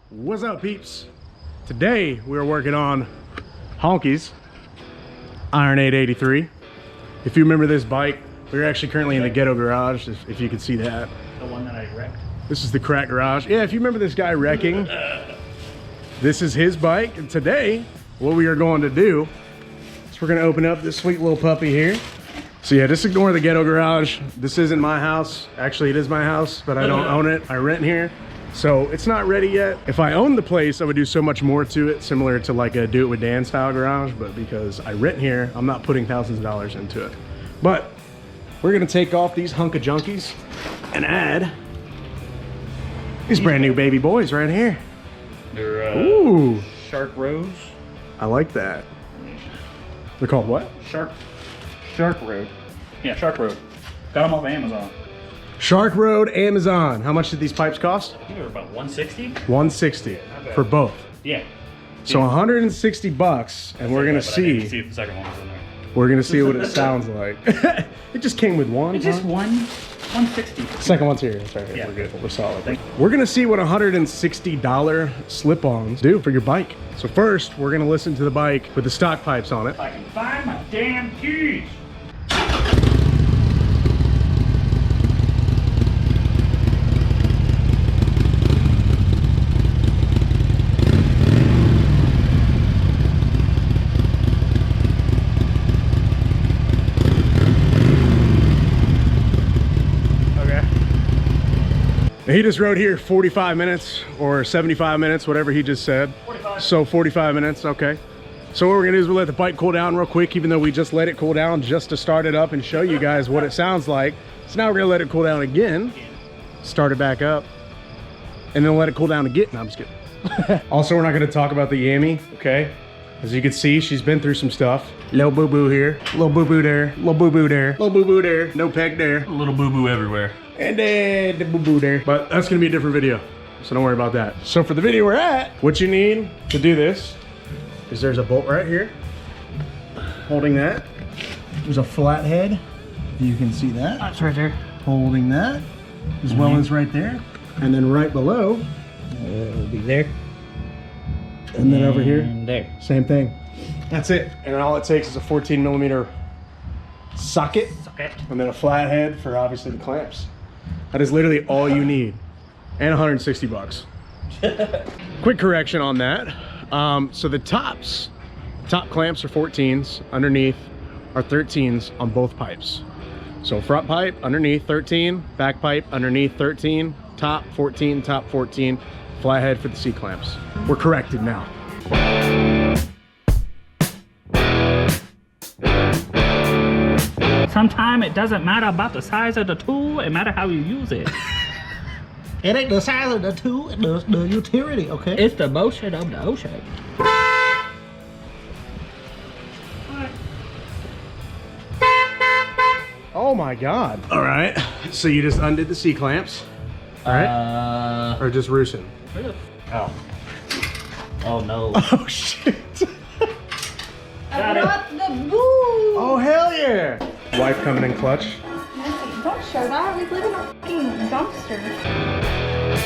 What's up, peeps? Today we are working on Honky's Iron 883. If you remember this bike, we're actually currently in the ghetto garage, if you can see that. The one that I wrecked? This is the crack garage. Yeah, if you remember this guy wrecking, this is his bike. And today, what we are going to do is we're gonna open up this sweet little puppy here. So yeah, just ignore the ghetto garage. This isn't my house. Actually, it is my house, but I don't own it. I rent here. So it's not ready yet. If I owned the place, I would do so much more to it, similar to like a Do It With Dan style garage, but because I rent here, I'm not putting thousands of dollars into it. But we're gonna take off these hunk of junkies and add these brand new baby boys right here. They're Ooh, Shark Rose. I like that. They're called what? Shark Road. Yeah, Shark Road. Got them off of Amazon. Shark Road, Amazon. How much did these pipes cost? I think they were about 160. 160 for both. Yeah. So 160 bucks, and we're gonna But I didn't see see. if the second one was in there. We're gonna see what it sounds like. It just came with one. It's just huh? 160. Second one's here. That's right. Yeah. We're good. We're solid. Thank We're gonna see what $160 slip-ons do for your bike. So first, we're gonna listen to the bike with the stock pipes on it. If I can find my damn keys. He just rode here 45 minutes or 75 minutes, whatever he just said. 45. So 45 minutes, okay. So what we're gonna do is we'll let the bike cool down real quick, even though we just let it cool down just to start it up and show you guys what it sounds like. So now we're gonna let it cool down again, start it back up, and then let it cool down again. No, I'm just kidding. Also, we're not gonna talk about the Yami, okay? As you can see, she's been through some stuff. Little boo-boo here, little boo-boo there, little boo-boo there, little boo-boo there, no peg there. A little boo-boo everywhere. And then the boo-boo there. But that's gonna be a different video, so don't worry about that. So for the video we're at, what you need to do this is there's a bolt right here, holding that. There's a flathead, you can see that. That's right there. Holding that, as well as right there. And then right below, It'll be there. and then over here, And there. same thing. That's it. And all it takes is a 14mm socket, Okay. and then a flathead for obviously the clamps. That is literally all you need, and 160 bucks. Quick correction on that. So the top clamps are 14s, underneath are 13s on both pipes. So front pipe underneath 13, back pipe underneath 13, top 14, top 14, flathead for the C clamps. We're corrected now. Sometimes it doesn't matter about the size of the tool, it matters how you use it. It ain't the size of the tool, it's the utility, okay? It's the motion of the ocean. Oh my God. All right, so you just undid the C clamps, all right? Or just Roosin'? Oh. Oh no. Oh shit. Got it. Got the boo! Oh hell yeah. Wife coming in clutch. Don't show that. We live in a fucking dumpster.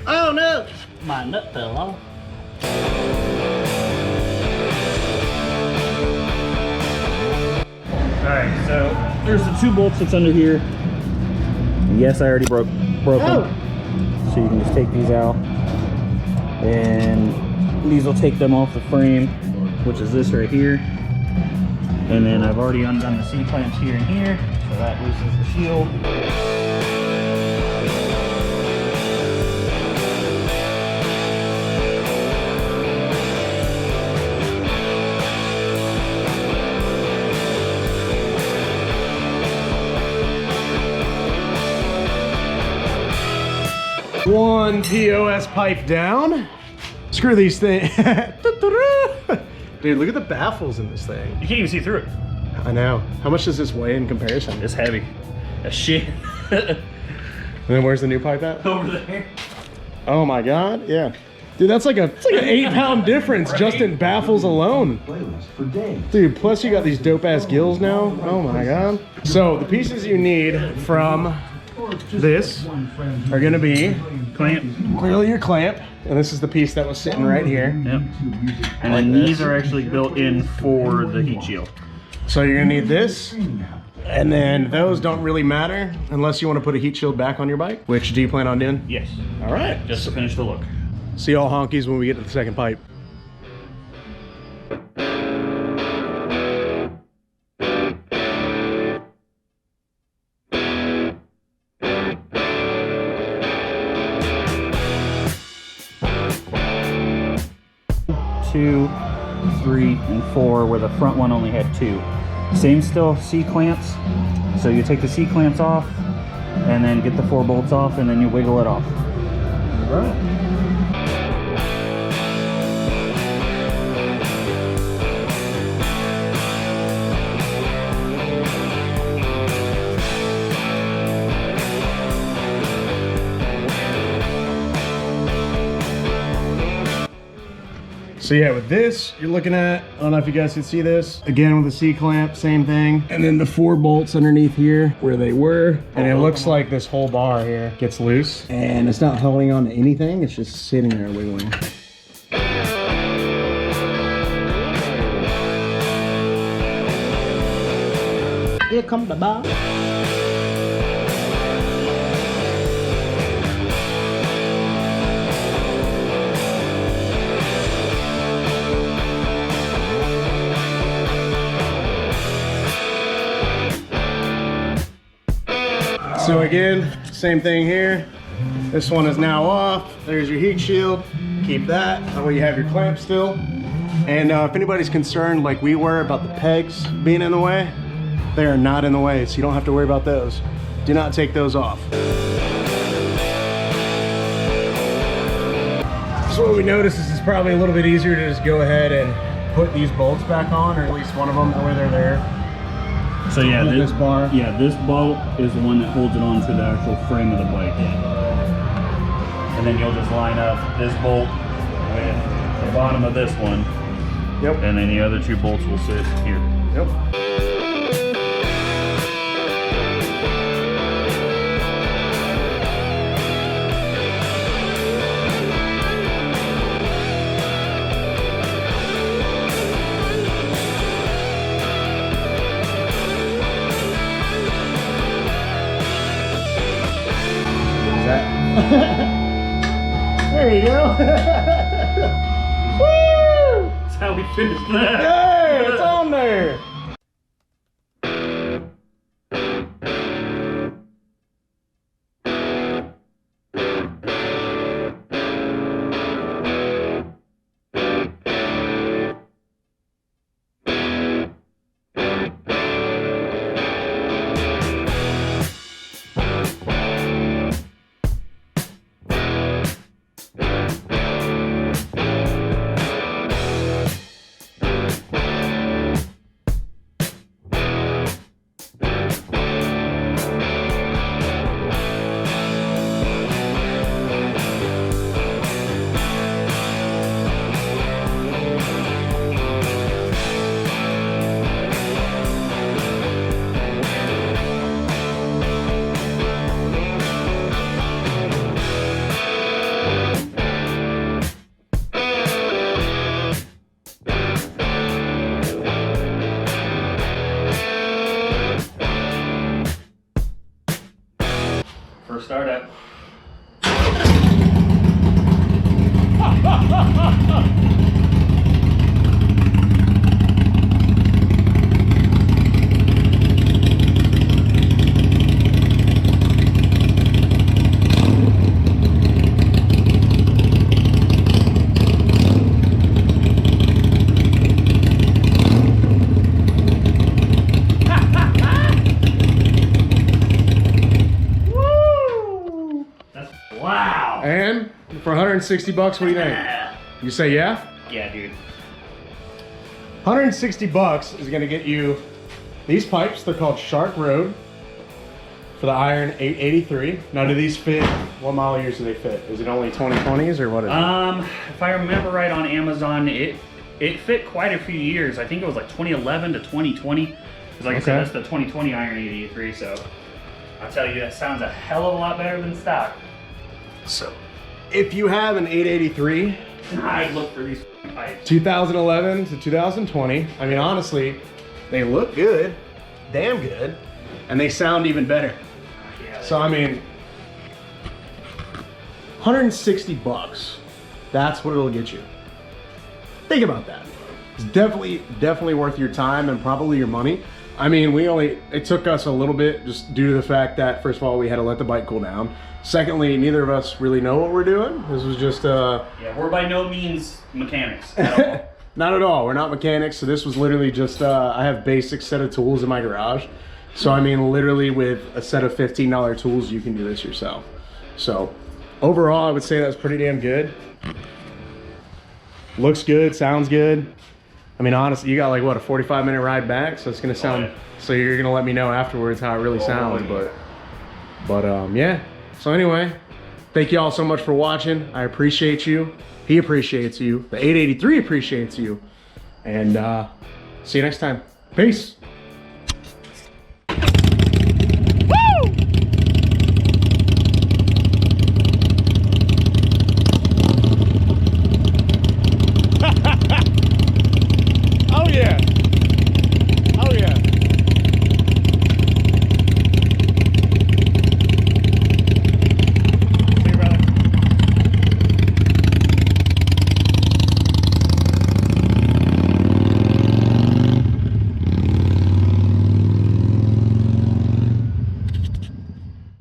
Oh no! My nut fell off. Alright, so there's the two bolts that's under here. Yes, I already broke them. So you can just take these out. And these will take them off the frame, which is this right here. And then I've already undone the C clamps here and here, so that loosens the shield. One POS pipe down. Screw these things. Dude, look at the baffles in this thing. You can't even see through it. I know. How much does this weigh in comparison? It's heavy. As shit. And then where's the new pipe at? Over there. Oh my God, yeah. Dude, that's like an 8-pound difference just in baffles alone. Dude, plus you got these dope ass gills now. Oh my God. So the pieces you need from this are gonna be clearly your clamp. And this is the piece that was sitting right here. Yep. And then these are actually built in for the heat shield. So you're gonna need this. And then those don't really matter unless you want to put a heat shield back on your bike. Which do you plan on doing? Yes. All right. Just to finish the look. See y'all honkies when we get to the second pipe. Two, 3, and 4, where the front one only had 2. Same still C-clamps. So you take the C-clamps off and then get the 4 bolts off and then you wiggle it off. All right. So yeah, with this, you're looking at, I don't know if you guys can see this, again with the C-clamp, same thing. And then the 4 bolts underneath here where they were. And it looks like this whole bar here gets loose. And it's not holding on to anything, it's just sitting there wiggling. Here come the bar. So again, same thing here. This one is now off. There's your heat shield. Keep that. That way you have your clamp still. And if anybody's concerned like we were about the pegs being in the way, they are not in the way, so you don't have to worry about those. Do not take those off. So what we noticed is it's probably a little bit easier to just go ahead and put these bolts back on, or at least one of them, that way they're there. So yeah, this bar. Yeah, this bolt is the one that holds it onto the actual frame of the bike. And then you'll just line up this bolt with the bottom of this one. Yep. And then the other 2 bolts will sit here. Yep. There you go. Woo! That's how we finished that. Hey, it's on there. First startup. Wow. And for 160 bucks, what do you think? You say yeah? Yeah, dude. 160 bucks is gonna get you these pipes. They're called Shark Road for the Iron 883. Now, do these fit What model years do they fit? Is it only 2020s or what is it? If I remember right on Amazon, it fit quite a few years. I think it was like 2011 to 2020. Because like I said, that's the 2020 Iron 883, so I'll tell you, that sounds a hell of a lot better than stock. So, if you have an 883, I'd look for these pipes. 2011 to 2020, I mean, honestly, they look good, damn good, and they sound even better. Yeah, So, I mean, 160 bucks, that's what it'll get you. Think about that. It's definitely worth your time and probably your money. I mean, it took us a little bit just due to the fact that, first of all, we had to let the bike cool down. Secondly, neither of us really know what we're doing. This was just yeah, we're by no means mechanics at all. Not at all. We're not mechanics. So this was literally just, I have basic set of tools in my garage. So I mean, literally with a set of $15 tools, you can do this yourself. So overall, I would say that's pretty damn good. Looks good, sounds good. I mean, honestly, you got like what, a 45-minute ride back, so it's gonna sound. yeah. So you're gonna let me know afterwards how it really sounds, but yeah. So anyway, thank you all so much for watching. I appreciate you. He appreciates you. The 883 appreciates you, and see you next time. Peace.